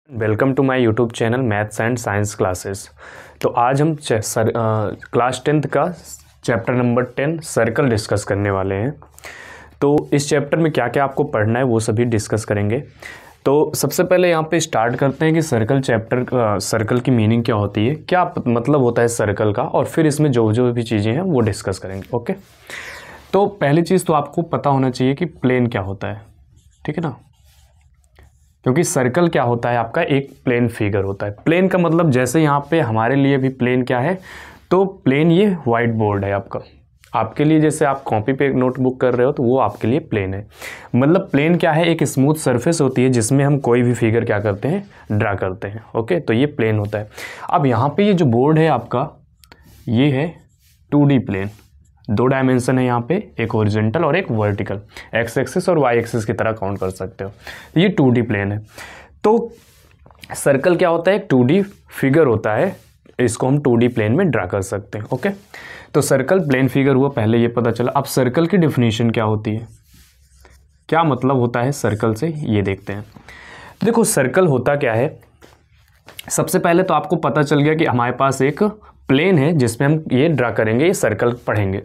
Welcome to my YouTube channel maths and science classes. तो आज हम क्लास 10th का चैप्टर नंबर 10 सर्कल डिस्कस करने वाले हैं। तो इस चैप्टर में क्या क्या आपको पढ़ना है वो सभी डिस्कस करेंगे। तो सबसे पहले यहाँ पे स्टार्ट करते हैं कि सर्कल की मीनिंग क्या होती है, क्या मतलब होता है सर्कल का, और फिर इसमें जो जो भी चीज़ें हैं वो डिस्कस करेंगे। ओके, तो पहली चीज़ तो आपको पता होना चाहिए कि प्लेन क्या होता है, ठीक है ना, क्योंकि सर्कल क्या होता है, आपका एक प्लेन फिगर होता है। प्लेन का मतलब जैसे यहाँ पे हमारे लिए भी प्लेन क्या है, तो प्लेन ये वाइट बोर्ड है आपका, आपके लिए जैसे आप कॉपी पे नोटबुक कर रहे हो तो वो आपके लिए प्लेन है। मतलब प्लेन क्या है, एक स्मूथ सरफेस होती है जिसमें हम कोई भी फिगर क्या करते हैं, ड्रा करते हैं। ओके, तो ये प्लेन होता है। अब यहाँ पे ये जो बोर्ड है आपका, ये है 2D प्लेन, दो डायमेंशन है यहाँ पे, एक हॉरिजॉन्टल और एक वर्टिकल, एक्स एक्सिस और वाई एक्सिस की तरह काउंट कर सकते हो। तो ये 2D प्लेन है। तो सर्कल क्या होता है, एक 2D फिगर होता है, इसको हम 2D प्लेन में ड्रा कर सकते हैं। ओके, तो सर्कल प्लेन फिगर हुआ, पहले ये पता चला। अब सर्कल की डेफिनेशन क्या होती है, क्या मतलब होता है सर्कल से, ये देखते हैं। देखो सर्कल होता क्या है, सबसे पहले तो आपको पता चल गया कि हमारे पास एक प्लेन है जिसमें हम ये ड्रा करेंगे, ये सर्कल पढ़ेंगे।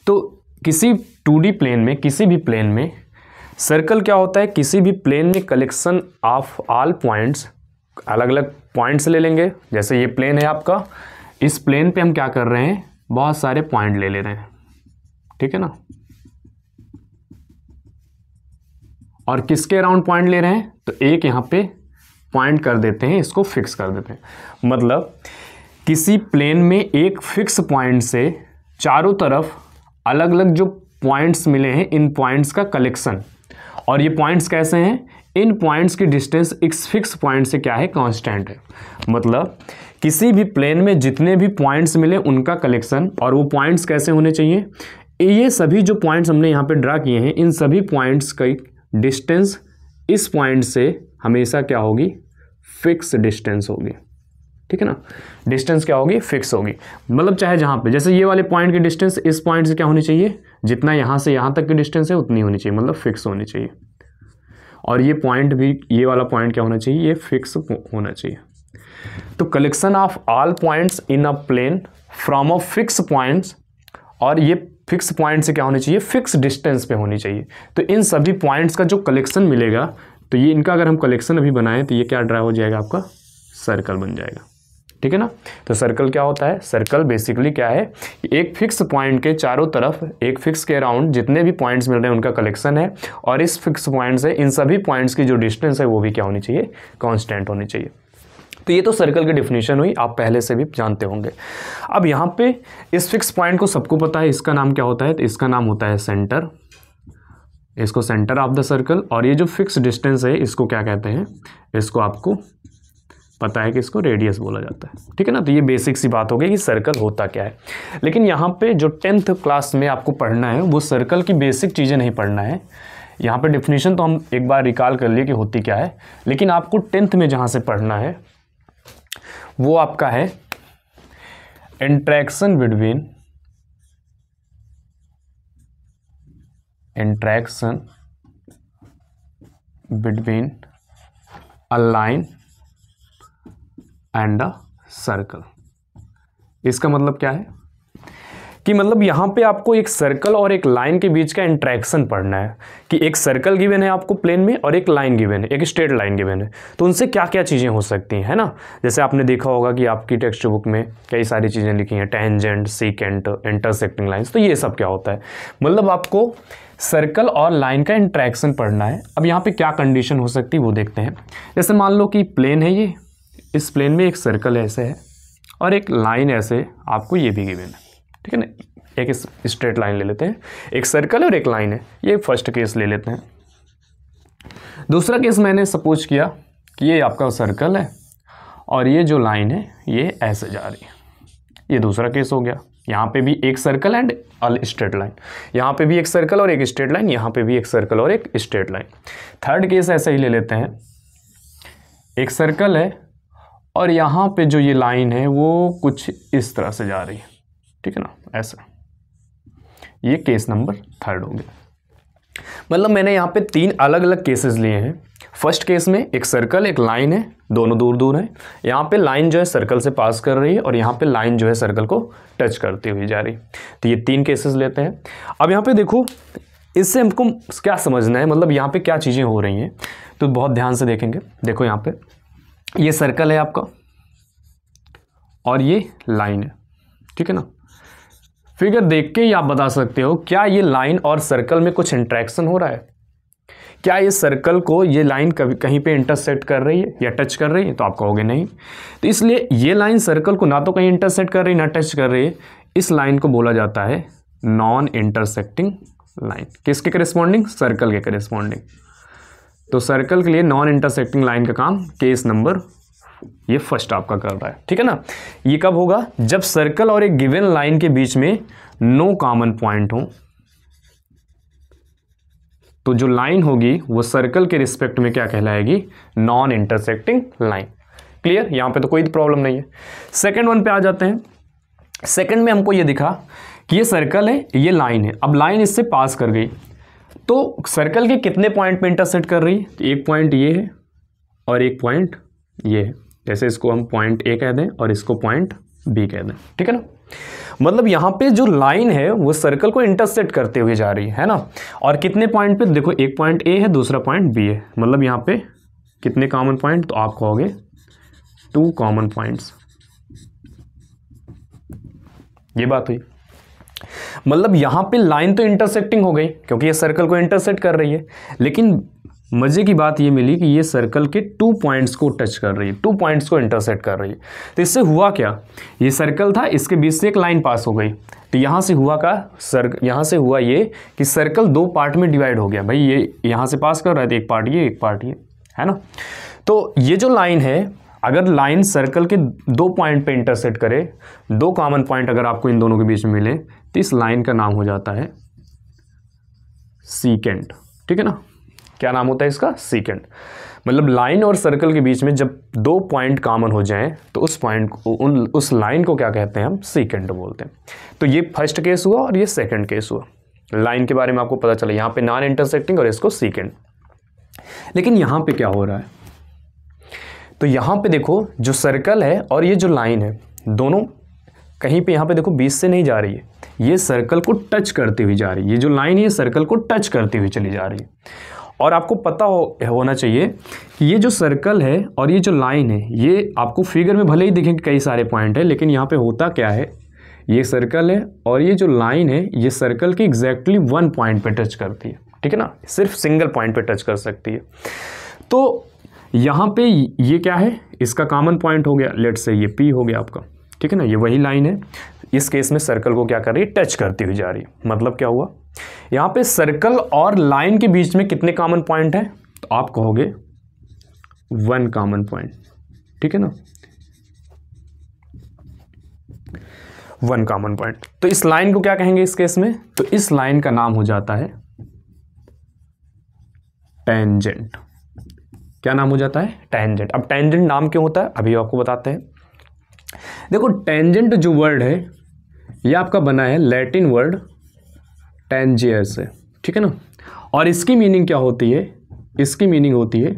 तो किसी 2D प्लेन में, किसी भी प्लेन में सर्कल क्या होता है, किसी भी प्लेन में कलेक्शन ऑफ ऑल पॉइंट्स, अलग अलग पॉइंट्स ले लेंगे। जैसे ये प्लेन है आपका, इस प्लेन पे हम क्या कर रहे हैं, बहुत सारे पॉइंट ले रहे हैं, ठीक है ना। और किसके अराउंड पॉइंट ले रहे हैं, तो एक यहाँ पे पॉइंट कर देते हैं, इसको फिक्स कर देते हैं। मतलब किसी प्लेन में एक फिक्स पॉइंट से चारों तरफ अलग अलग जो पॉइंट्स मिले हैं, इन पॉइंट्स का कलेक्शन। और ये पॉइंट्स कैसे हैं, इन पॉइंट्स की डिस्टेंस इस फिक्स पॉइंट से क्या है, कांस्टेंट है। मतलब किसी भी प्लेन में जितने भी पॉइंट्स मिले उनका कलेक्शन, और वो पॉइंट्स कैसे होने चाहिए, ये सभी जो पॉइंट्स हमने यहाँ पे ड्रा किए हैं, इन सभी पॉइंट्स की डिस्टेंस इस पॉइंट से हमेशा क्या होगी, फिक्स डिस्टेंस होगी, ठीक है ना। डिस्टेंस क्या होगी, फिक्स होगी। मतलब चाहे जहाँ पे, जैसे ये वाले पॉइंट की डिस्टेंस इस पॉइंट से क्या होनी चाहिए, जितना यहाँ से यहाँ तक की डिस्टेंस है उतनी होनी चाहिए, मतलब फिक्स होनी चाहिए। और ये पॉइंट भी, ये वाला पॉइंट क्या होना चाहिए, ये फिक्स होना चाहिए। तो collection of all points in a plane from a fix points, और ये फिक्स पॉइंट से क्या होनी चाहिए, फिक्स डिस्टेंस पे होनी चाहिए। तो इन सभी पॉइंट्स का जो कलेक्शन मिलेगा, तो ये इनका अगर हम कलेक्शन अभी बनाएं तो ये क्या ड्रा हो जाएगा, आपका सर्कल बन जाएगा, ठीक है ना। तो सर्कल क्या होता है, सर्कल बेसिकली क्या है, एक फिक्स पॉइंट के चारों तरफ, एक फिक्स के अराउंड जितने भी पॉइंट्स मिल रहे हैं उनका कलेक्शन है, और इस फिक्स पॉइंट से इन सभी पॉइंट्स की जो डिस्टेंस है वो भी क्या होनी चाहिए, कांस्टेंट होनी चाहिए। तो ये तो सर्कल की डेफिनेशन हुई, आप पहले से भी जानते होंगे। अब यहाँ पे इस फिक्स पॉइंट को सबको पता है, इसका नाम क्या होता है, तो इसका नाम होता है सेंटर, इसको सेंटर ऑफ द सर्कल। और ये जो फिक्स डिस्टेंस है इसको क्या कहते हैं, इसको आपको पता है कि इसको रेडियस बोला जाता है, ठीक है ना। तो ये बेसिक सी बात हो गई कि सर्कल होता क्या है। लेकिन यहाँ पे जो 10th क्लास में आपको पढ़ना है वो सर्कल की बेसिक चीज़ें नहीं पढ़ना है। यहाँ पे डेफिनेशन तो हम एक बार रिकॉल कर लिए कि होती क्या है, लेकिन आपको 10th में जहाँ से पढ़ना है वो आपका है interaction between a line and a circle. इसका मतलब क्या है कि मतलब यहाँ पे आपको एक सर्कल और एक लाइन के बीच का इंटरेक्शन पढ़ना है, कि एक सर्कल गिवन है आपको प्लेन में और एक लाइन गिवन है, एक स्ट्रेट लाइन गिवन है, तो उनसे क्या क्या चीज़ें हो सकती हैं, है ना। जैसे आपने देखा होगा कि आपकी टेक्स्ट बुक में कई सारी चीज़ें लिखी हैं, टेंजेंट, सीकेंट, इंटरसेक्टिंग लाइन्स। तो ये सब क्या होता है, मतलब आपको सर्कल और लाइन का इंटरेक्शन पढ़ना है। अब यहाँ पे क्या कंडीशन हो सकती है वो देखते हैं। जैसे मान लो कि प्लेन है ये, इस प्लेन में एक सर्कल ऐसे है और एक लाइन ऐसे आपको ये भी गिवन है, ठीक है ना। एक स्ट्रेट लाइन ले लेते हैं, एक सर्कल है और एक लाइन है, ये फर्स्ट केस ले लेते हैं। दूसरा केस मैंने सपोज किया कि ये आपका सर्कल है और ये जो लाइन है ये ऐसे जा रही है, ये दूसरा केस हो गया। यहाँ पे भी एक सर्कल एंड स्ट्रेट लाइन, यहाँ पे भी एक सर्कल और एक स्ट्रेट लाइन, यहाँ पे भी एक सर्कल और एक स्ट्रेट लाइन। थर्ड केस ऐसा ही ले लेते हैं, एक सर्कल है और यहाँ पे जो ये लाइन है वो कुछ इस तरह से जा रही है, ठीक है ना, ऐसा। ये केस नंबर 3 हो गया। मतलब मैंने यहाँ पे 3 अलग अलग केसेस लिए हैं। फर्स्ट केस में एक सर्कल एक लाइन है, दोनों दूर दूर हैं। यहाँ पे लाइन जो है सर्कल से पास कर रही है और यहाँ पे लाइन जो है सर्कल को टच करती हुई जा रही। तो ये 3 केसेस लेते हैं। अब यहाँ पे देखो, इससे हमको क्या समझना है, मतलब यहाँ पे क्या चीज़ें हो रही हैं, तो बहुत ध्यान से देखेंगे। देखो यहाँ पे ये सर्कल है आपका और ये लाइन है, ठीक है ना। फिगर देख के ही आप बता सकते हो क्या ये लाइन और सर्कल में कुछ इंटरेक्शन हो रहा है, क्या ये सर्कल को ये लाइन कभी कहीं पे इंटरसेक्ट कर रही है या टच कर रही है, तो आप कहोगे नहीं। तो इसलिए ये लाइन सर्कल को ना तो कहीं इंटरसेक्ट कर रही है ना टच कर रही है। इस लाइन को बोला जाता है नॉन इंटरसेक्टिंग लाइन। किसके करेस्पॉन्डिंग? सर्कल के करेस्पॉन्डिंग। तो सर्कल के लिए नॉन इंटरसेक्टिंग लाइन का काम केस नंबर ये फर्स्ट आपका कर रहा है, ठीक है ना। ये कब होगा? जब सर्कल और एक गिवन लाइन के बीच में नो कॉमन पॉइंट हो। तो जो लाइन होगी वो सर्कल के रिस्पेक्ट में क्या कहलाएगी? Non intersecting line. क्लियर? यहां पे तो कोई प्रॉब्लम नहीं है। सेकंड वन पे आ जाते हैं। सेकंड में हमको ये दिखा कि ये सर्कल है, ये लाइन है। अब लाइन इससे पास कर गई तो सर्कल के कितने पॉइंट पे इंटरसेक्ट कर रही है? तो एक पॉइंट ये है और एक पॉइंट ये है। जैसे इसको हम पॉइंट ए कह दें और इसको पॉइंट बी कह दें, ठीक है ना। मतलब यहाँ पे जो लाइन है वो सर्कल को इंटरसेक्ट करते हुए जा रही है ना। और कितने पॉइंट पे? देखो एक पॉइंट ए है, दूसरा पॉइंट बी है। मतलब यहाँ पे कितने कॉमन पॉइंट? तो आप कहोगे 2 कॉमन पॉइंट्स। ये बात हुई। मतलब यहाँ पे लाइन तो इंटरसेक्टिंग हो गई क्योंकि ये सर्कल को इंटरसेक्ट कर रही है, लेकिन मजे की बात ये मिली कि ये सर्कल के 2 पॉइंट्स को टच कर रही है, 2 पॉइंट्स को इंटरसेक्ट कर रही है। तो इससे हुआ क्या? ये सर्कल था, इसके बीच से एक लाइन पास हो गई। तो यहाँ से हुआ यहाँ से हुआ ये कि सर्कल 2 पार्ट में डिवाइड हो गया। भाई ये यहाँ से पास कर रहा है तो एक पार्ट ये, एक पार्ट ये, है ना। तो ये जो लाइन है, अगर लाइन सर्कल के 2 पॉइंट पे इंटरसेक्ट करे, 2 कॉमन पॉइंट अगर आपको इन दोनों के बीच में मिले, तो इस लाइन का नाम हो जाता है सीकेंट, ठीक है ना। क्या नाम होता है इसका? सीकेंट। मतलब लाइन और सर्कल के बीच में जब 2 पॉइंट कॉमन हो जाएं तो उस पॉइंट को उस लाइन को क्या कहते हैं? हम सीकेंट बोलते हैं। तो ये फर्स्ट केस हुआ और ये सेकंड केस हुआ। लाइन के बारे में आपको पता चला, यहाँ पे नॉन इंटरसेक्टिंग और इसको सीकेंट। लेकिन यहाँ पे क्या हो रहा है? तो यहाँ पे देखो, जो सर्कल है और ये जो लाइन है, दोनों कहीं पे यहाँ पे देखो बीच से नहीं जा रही है, ये सर्कल को टच करती हुई जा रही है। ये जो लाइन है ये सर्कल को टच करती हुई चली जा रही है। और आपको पता होना चाहिए कि ये जो सर्कल है और ये जो लाइन है, ये आपको फिगर में भले ही दिखें कई सारे पॉइंट है, लेकिन यहाँ पे होता क्या है? ये सर्कल है और ये जो लाइन है ये सर्कल के एग्जैक्टली 1 पॉइंट पे टच करती है, ठीक है ना। सिर्फ सिंगल पॉइंट पे टच कर सकती है। तो यहाँ पे ये क्या है? इसका कॉमन पॉइंट हो गया, लेट से ये P हो गया आपका, ठीक है ना। ये वही लाइन है। इस केस में सर्कल को क्या कर रही है? टच करती हुई जा रही है। मतलब क्या हुआ? यहाँ पे सर्कल और लाइन के बीच में कितने कॉमन पॉइंट हैं? तो आप कहोगे 1 कॉमन पॉइंट, ठीक है ना, 1 कॉमन पॉइंट। तो इस लाइन को क्या कहेंगे इस केस में? तो इस लाइन का नाम हो जाता है टेंजेंट। क्या नाम हो जाता है? टेंजेंट। अब टेंजेंट नाम क्यों होता है अभी आपको बताते हैं। देखो, टेंजेंट जो वर्ड है ये आपका बना है लैटिन वर्ड टेंजियर से, ठीक है ना। और इसकी मीनिंग क्या होती है? इसकी मीनिंग होती है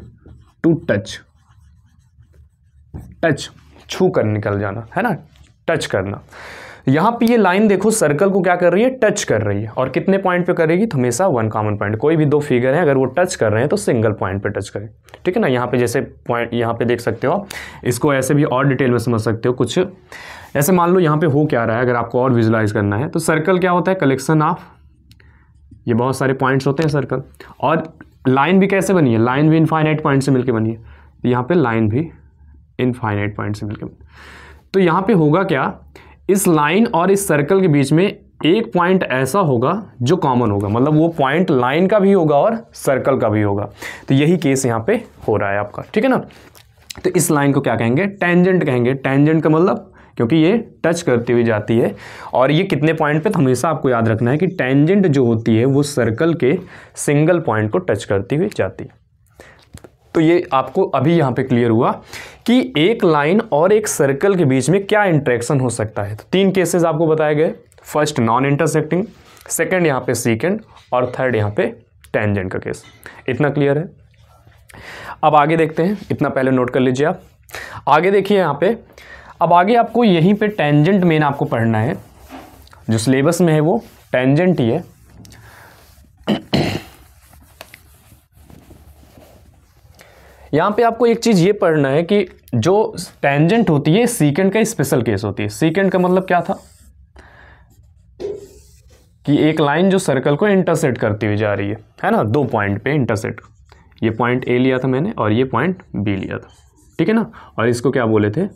टू टच। टच, छू कर निकल जाना, है ना, टच करना। यहाँ पे ये लाइन देखो, सर्कल को क्या कर रही है? टच कर रही है। और कितने पॉइंट पे करेगी? तो हमेशा 1 कॉमन पॉइंट। कोई भी 2 फिगर है अगर वो टच कर रहे हैं तो सिंगल पॉइंट पे टच करें, ठीक है ना। यहाँ पे जैसे पॉइंट यहाँ पे देख सकते हो, इसको ऐसे भी और डिटेल में समझ सकते हो। कुछ ऐसे मान लो यहाँ पे हो क्या रहा है, अगर आपको और विजुलाइज करना है। तो सर्कल क्या होता है? कलेक्शन ऑफ, ये बहुत सारे पॉइंट्स होते हैं सर्कल। और लाइन भी कैसे बनी है? लाइन भी इनफाइनाइट पॉइंट से मिलकर बनी है। तो यहाँ पे लाइन भी इनफाइनाइट पॉइंट से मिलकर। तो यहाँ पे होगा क्या? इस लाइन और इस सर्कल के बीच में एक पॉइंट ऐसा होगा जो कॉमन होगा। मतलब वो पॉइंट लाइन का भी होगा और सर्कल का भी होगा। तो यही केस यहाँ पे हो रहा है आपका, ठीक है ना। तो इस लाइन को क्या कहेंगे? टेंजेंट कहेंगे। टेंजेंट का मतलब, क्योंकि ये टच करती हुई जाती है और ये कितने पॉइंट पे? तो हमेशा आपको याद रखना है कि टेंजेंट जो होती है वो सर्कल के सिंगल पॉइंट को टच करती हुई जाती है। तो ये आपको अभी यहाँ पे क्लियर हुआ कि एक लाइन और एक सर्कल के बीच में क्या इंटरेक्शन हो सकता है। तो 3 केसेस आपको बताए गए। फर्स्ट नॉन इंटरसेक्टिंग, सेकंड यहाँ पे सीकेंट और थर्ड यहाँ पे टेंजेंट का केस। इतना क्लियर है। अब आगे देखते हैं, इतना पहले नोट कर लीजिए आप। आगे देखिए यहाँ पे, अब आगे आपको यहीं पे टेंजेंट मेन आपको पढ़ना है, जो सिलेबस में है वो टेंजेंट ही है। यहाँ पे आपको एक चीज़ ये पढ़ना है कि जो टेंजेंट होती है सीकेंट का स्पेशल केस होती है। सीकेंट का मतलब क्या था कि एक लाइन जो सर्कल को इंटरसेक्ट करती हुई जा रही है ना, 2 पॉइंट पे इंटरसेक्ट। ये पॉइंट ए लिया था मैंने और ये पॉइंट बी लिया था, ठीक है ना, और इसको क्या बोले थे,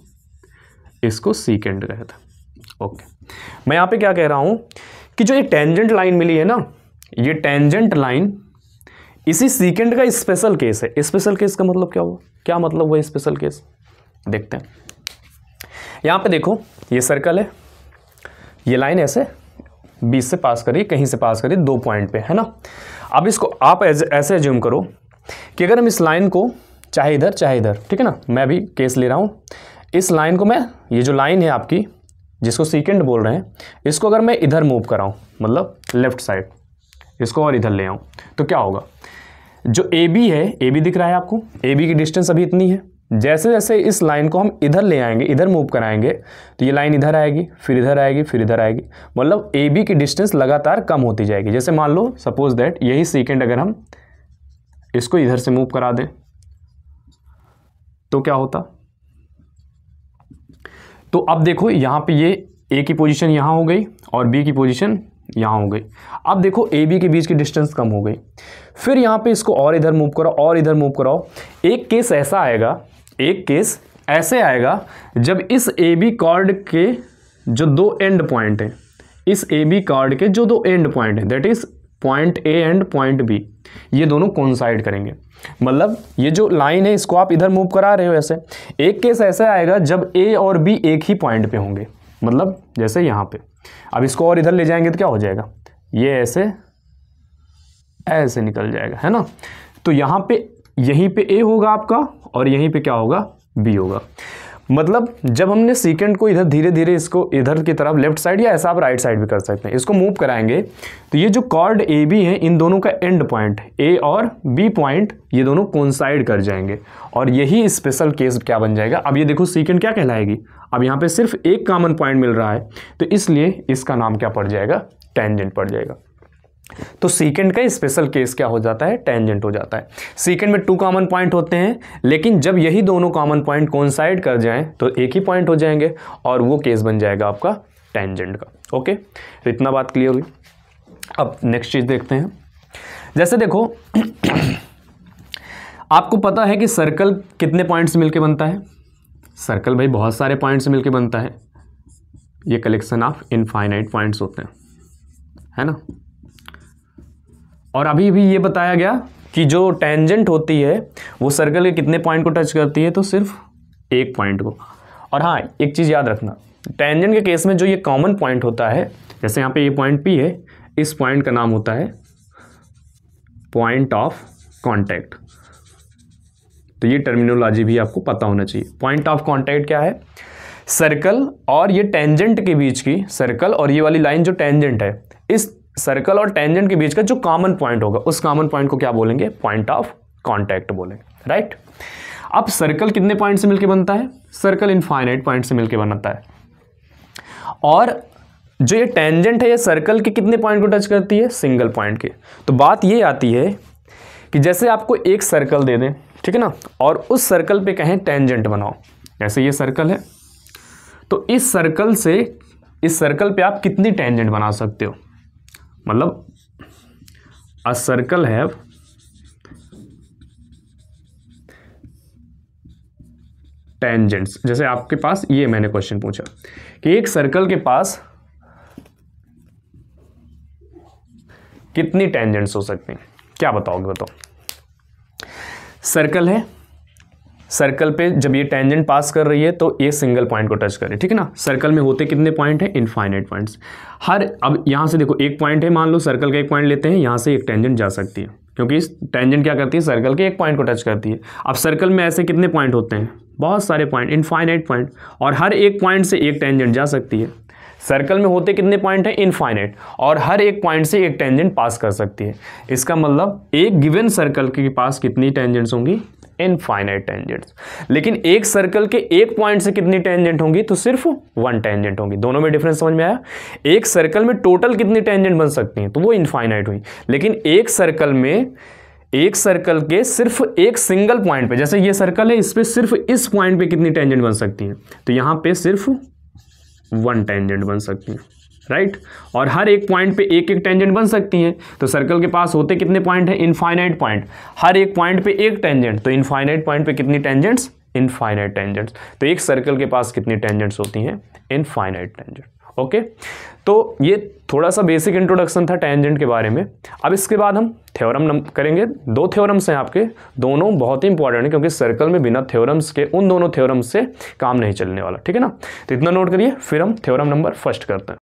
इसको सीकेंट कहा था। ओके, मैं यहाँ पे क्या कह रहा हूँ कि जो ये टेंजेंट लाइन मिली है ना, ये टेंजेंट लाइन इसी सीकेंट का स्पेशल केस है। स्पेशल केस का मतलब क्या हुआ, क्या मतलब हुआ स्पेशल केस, देखते हैं। यहाँ पे देखो ये सर्कल है, ये लाइन ऐसे बीच से पास करिए, कहीं से पास करिए 2 पॉइंट पे, है ना। अब इसको आप ऐसे एज्यूम करो कि अगर हम इस लाइन को चाहे इधर चाहे इधर, ठीक है ना, मैं भी केस ले रहा हूँ, इस लाइन को मैं, ये जो लाइन है आपकी जिसको सीकेंट बोल रहे हैं, इसको अगर मैं इधर मूव कराऊँ, मतलब लेफ्ट साइड, इसको और इधर ले आऊँ, तो क्या होगा, जो ए बी है, ए बी दिख रहा है आपको, ए बी की डिस्टेंस अभी इतनी है। जैसे जैसे इस लाइन को हम इधर ले आएंगे, इधर मूव कराएंगे, तो ये लाइन इधर आएगी, फिर इधर आएगी, फिर इधर आएगी, मतलब ए बी की डिस्टेंस लगातार कम होती जाएगी। जैसे मान लो सपोज दैट यही सीकेंट अगर हम इसको इधर से मूव करा दें तो क्या होता, तो अब देखो यहाँ पे ये ए की पोजीशन यहाँ हो गई और बी की पोजीशन यहाँ हो गई। अब देखो ए बी के बीच की डिस्टेंस कम हो गई, फिर यहाँ पे इसको और इधर मूव कराओ और इधर मूव कराओ। एक केस ऐसा आएगा, एक केस ऐसे आएगा जब इस ए बी कॉर्ड के जो 2 एंड पॉइंट हैं, इस ए बी कॉर्ड के जो 2 एंड पॉइंट हैं, that is point A and point B, ये दोनों कोइंसाइड करेंगे। मतलब ये जो लाइन है इसको आप इधर मूव करा रहे हो ऐसे। एक केस ऐसा आएगा जब ए और बी एक ही पॉइंट पे होंगे, मतलब जैसे यहाँ पे। अब इसको और इधर ले जाएंगे तो क्या हो जाएगा, ये ऐसे ऐसे निकल जाएगा, है ना। तो यहाँ पे यहीं पे ए होगा आपका और यहीं पे क्या होगा, बी होगा। मतलब जब हमने सीकेंट को इधर धीरे धीरे इसको इधर की तरफ लेफ्ट साइड या ऐसा आप राइट साइड भी कर सकते हैं, इसको मूव कराएंगे तो ये जो कॉर्ड ए बी है, इन दोनों का एंड पॉइंट ए और बी पॉइंट, ये दोनों कोइंसाइड कर जाएंगे और यही स्पेशल केस क्या बन जाएगा। अब ये देखो सीकेंट क्या कहलाएगी, अब यहाँ पे सिर्फ एक कॉमन पॉइंट मिल रहा है, तो इसलिए इसका नाम क्या पड़ जाएगा, टेंजेंट पड़ जाएगा। तो सीकेंट का स्पेशल केस क्या हो जाता है, टेंजेंट हो जाता है। सीकेंट में 2 कॉमन पॉइंट होते हैं, लेकिन जब यही दोनों कॉमन पॉइंट कोइंसाइड कर जाएं तो एक ही पॉइंट हो जाएंगे और वो केस बन जाएगा आपका टेंजेंट का। ओके, तो इतना बात क्लियर हुई। अब नेक्स्ट चीज देखते हैं। जैसे देखो आपको पता है कि सर्कल कितने पॉइंट से मिलकर बनता है, सर्कल भाई बहुत सारे पॉइंट से मिलकर बनता है, ये कलेक्शन ऑफ इनफाइनाइट पॉइंट्स होते हैं, है ना। और अभी भी ये बताया गया कि जो टेंजेंट होती है वो सर्कल के कितने पॉइंट को टच करती है, तो सिर्फ एक पॉइंट को। और हाँ, एक चीज़ याद रखना, टेंजेंट के केस में जो ये कॉमन पॉइंट होता है, जैसे यहाँ पे ये पॉइंट पी है, इस पॉइंट का नाम होता है पॉइंट ऑफ कांटेक्ट। तो ये टर्मिनोलॉजी भी आपको पता होना चाहिए। पॉइंट ऑफ कांटेक्ट क्या है, सर्कल और ये टेंजेंट के बीच की, सर्कल और ये वाली लाइन जो टेंजेंट है, इस सर्कल और टेंजेंट के बीच का जो कॉमन पॉइंट होगा, उस कॉमन पॉइंट को क्या बोलेंगे, पॉइंट ऑफ कांटेक्ट बोलेंगे, राइट। अब सर्कल कितने पॉइंट से मिलकर बनता है, सर्कल इनफाइनाइट पॉइंट से मिलकर बनता है। और जो ये टेंजेंट है ये सर्कल के कितने पॉइंट को टच करती है, सिंगल पॉइंट के। तो बात ये आती है कि जैसे आपको एक सर्कल दे दें, ठीक है ना, और उस सर्कल पे कहें टेंजेंट बनाओ, जैसे ये सर्कल है, तो इस सर्कल से इस सर्कल पे आप कितनी टेंजेंट बना सकते हो, मतलब अ सर्कल हैव टेंजेंट्स। जैसे आपके पास ये मैंने क्वेश्चन पूछा कि एक सर्कल के पास कितनी टेंजेंट्स हो सकती हैं, क्या बताओगे, बताओ। सर्कल है, सर्कल पे जब ये टेंजेंट पास कर रही है तो ये सिंगल पॉइंट को टच करे, ठीक है ना। सर्कल में होते कितने पॉइंट है, इनफाइनाइट पॉइंट्स। हर, अब यहाँ से देखो एक पॉइंट है, मान लो सर्कल का एक पॉइंट लेते हैं, यहाँ से एक टेंजेंट जा सकती है, क्योंकि इस टेंजेंट क्या करती है, सर्कल के एक पॉइंट को टच करती है। अब सर्कल में ऐसे कितने पॉइंट होते हैं, बहुत सारे पॉइंट, इनफाइनाइट पॉइंट, और हर एक पॉइंट से एक टेंजेंट जा सकती है। सर्कल में होते कितने पॉइंट हैं, इनफाइनाइट, और हर एक पॉइंट से एक टेंजेंट पास कर सकती है। इसका मतलब एक गिवन सर्कल के पास कितनी टेंजेंट्स होंगी, इनफाइनाइट टेंजेंट्स। लेकिन एक सर्कल के एक पॉइंट से कितनी टेंजेंट होंगी, तो सिर्फ 1 टेंजेंट होंगी। दोनों में डिफरेंस समझ में आया। एक सर्कल में टोटल कितनी टेंजेंट बन सकती हैं, तो वो इनफाइनाइट हुई। लेकिन एक सर्कल में, एक सर्कल के सिर्फ एक सिंगल पॉइंट पे, जैसे ये सर्कल है, इस पे सिर्फ इस पॉइंट पे कितनी टेंजेंट बन सकती है, तो यहां पे सिर्फ 1 टेंजेंट बन सकती है, राइट। और हर एक पॉइंट पे एक एक टेंजेंट बन सकती हैं। तो सर्कल के पास होते कितने पॉइंट हैं, इनफाइनाइट पॉइंट, हर एक पॉइंट पे एक टेंजेंट, तो इनफाइनाइट पॉइंट पे कितनी टेंजेंट्स, इनफाइनाइट टेंजेंट्स। तो एक सर्कल के पास कितनी टेंजेंट्स होती हैं, इनफाइनाइट टेंजेंट। ओके, तो ये थोड़ा सा बेसिक इंट्रोडक्शन था टेंजेंट के बारे में। अब इसके बाद हम थ्योरम करेंगे। 2 थ्योरम्स हैं आपके, दोनों बहुत ही इंपॉर्टेंट है, क्योंकि सर्कल में बिना थ्योरम्स के, उन दोनों थ्योरम्स से काम नहीं चलने वाला, ठीक है ना। तो इतना नोट करिए, फिर हम थ्योरम नंबर 1 करते हैं।